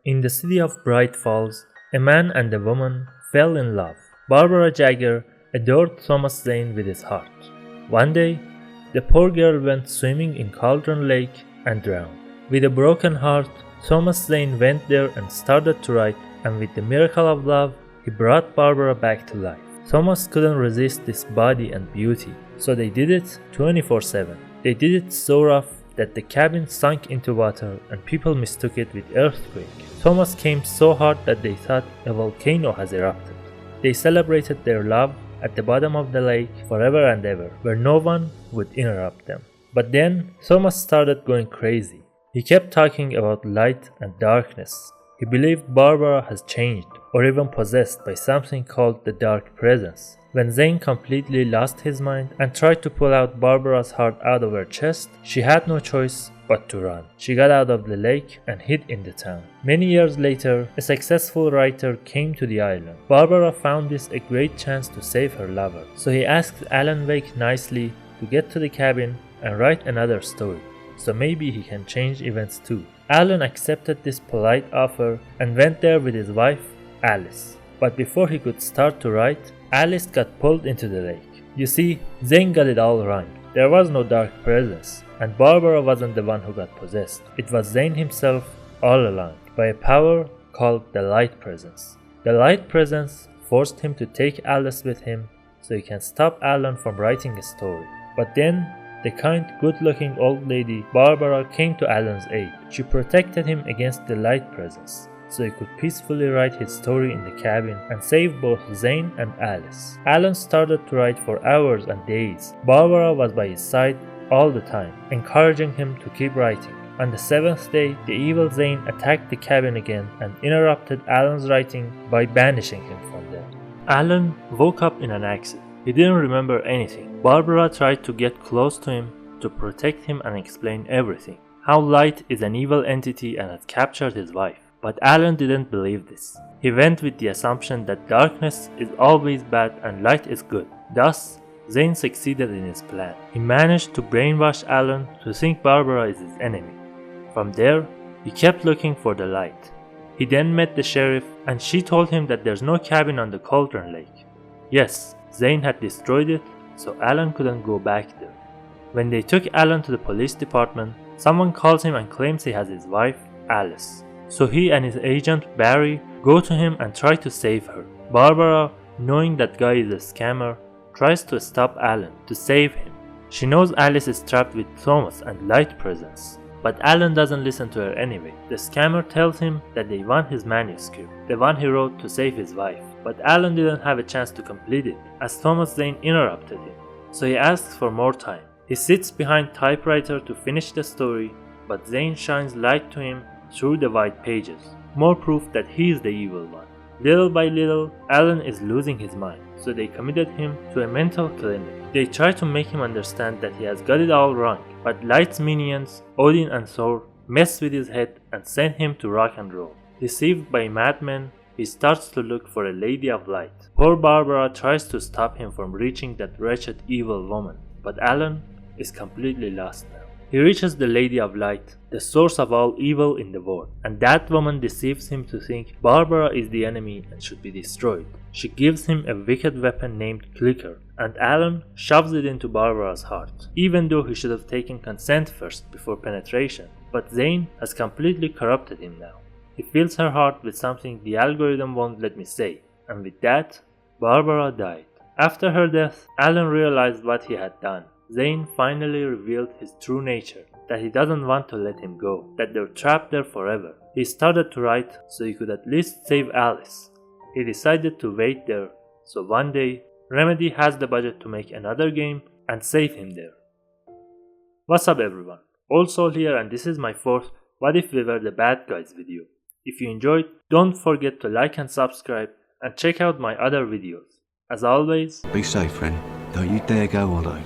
In the city of Bright Falls, a man and a woman fell in love. Barbara Jagger adored Thomas Zane with his heart. One day, the poor girl went swimming in Cauldron Lake and drowned. With a broken heart, Thomas Zane went there and started to write, and with the miracle of love, he brought Barbara back to life. Thomas couldn't resist this body and beauty, so they did it 24/7. They did it so rough that the cabin sunk into water and people mistook it with earthquake. Thomas came so hard that they thought a volcano has erupted. They celebrated their love at the bottom of the lake forever and ever, where no one would interrupt them. But then Thomas started going crazy. He kept talking about light and darkness. He believed Barbara has changed, or even possessed by something called the Dark Presence. When Zane completely lost his mind and tried to pull out Barbara's heart out of her chest, she had no choice but to run. She got out of the lake and hid in the town. Many years later, a successful writer came to the island. Barbara found this a great chance to save her lover, so he asked Alan Wake nicely to get to the cabin and write another story, so maybe he can change events too. Alan accepted this polite offer and went there with his wife, Alice. But before he could start to write, Alice got pulled into the lake. You see, Zane got it all wrong. There was no dark presence, and Barbara wasn't the one who got possessed. It was Zane himself all along, by a power called the light presence. The light presence forced him to take Alice with him so he can stop Alan from writing a story. But then, the kind, good-looking old lady Barbara came to Alan's aid. She protected him against the light presence, so he could peacefully write his story in the cabin and save both Zane and Alice. Alan started to write for hours and days. Barbara was by his side all the time, encouraging him to keep writing. On the seventh day, the evil Zane attacked the cabin again and interrupted Alan's writing by banishing him from there. Alan woke up in an accident. He didn't remember anything. Barbara tried to get close to him to protect him and explain everything. How light is an evil entity and had captured his wife. But Alan didn't believe this. He went with the assumption that darkness is always bad and light is good. Thus, Zane succeeded in his plan. He managed to brainwash Alan to think Barbara is his enemy. From there, he kept looking for the light. He then met the sheriff and she told him that there's no cabin on the Cauldron Lake. Yes, Zane had destroyed it, so Alan couldn't go back there. When they took Alan to the police department, someone calls him and claims he has his wife, Alice. So he and his agent, Barry, go to him and try to save her. Barbara, knowing that guy is a scammer, tries to stop Alan, to save him. She knows Alice is trapped with Thomas and light presence. But Alan doesn't listen to her anyway. The scammer tells him that they want his manuscript, the one he wrote to save his wife. But Alan didn't have a chance to complete it, as Thomas Zane interrupted him. So he asks for more time. He sits behind typewriter to finish the story, but Zane shines light to him through the white pages. More proof that he is the evil one. Little by little, Alan is losing his mind, so they committed him to a mental clinic. They try to make him understand that he has got it all wrong, but Light's minions, Odin and Thor, mess with his head and send him to rock and roll. Deceived by madmen, he starts to look for a lady of light. Poor Barbara tries to stop him from reaching that wretched evil woman, but Alan is completely lost now. He reaches the Lady of Light, the source of all evil in the world, and that woman deceives him to think Barbara is the enemy and should be destroyed. She gives him a wicked weapon named Clicker, and Alan shoves it into Barbara's heart, even though he should have taken consent first before penetration. But Zane has completely corrupted him now. He fills her heart with something the algorithm won't let me say, and with that, Barbara died. After her death, Alan realized what he had done. Zane finally revealed his true nature, that he doesn't want to let him go, that they're trapped there forever. He started to write so he could at least save Alice. He decided to wait there, so one day, Remedy has the budget to make another game and save him there. What's up everyone, AllSoul here, and this is my fourth What If We Were the Bad Guys video. If you enjoyed, don't forget to like and subscribe, and check out my other videos. As always, be safe, friend. Don't you dare go hollow.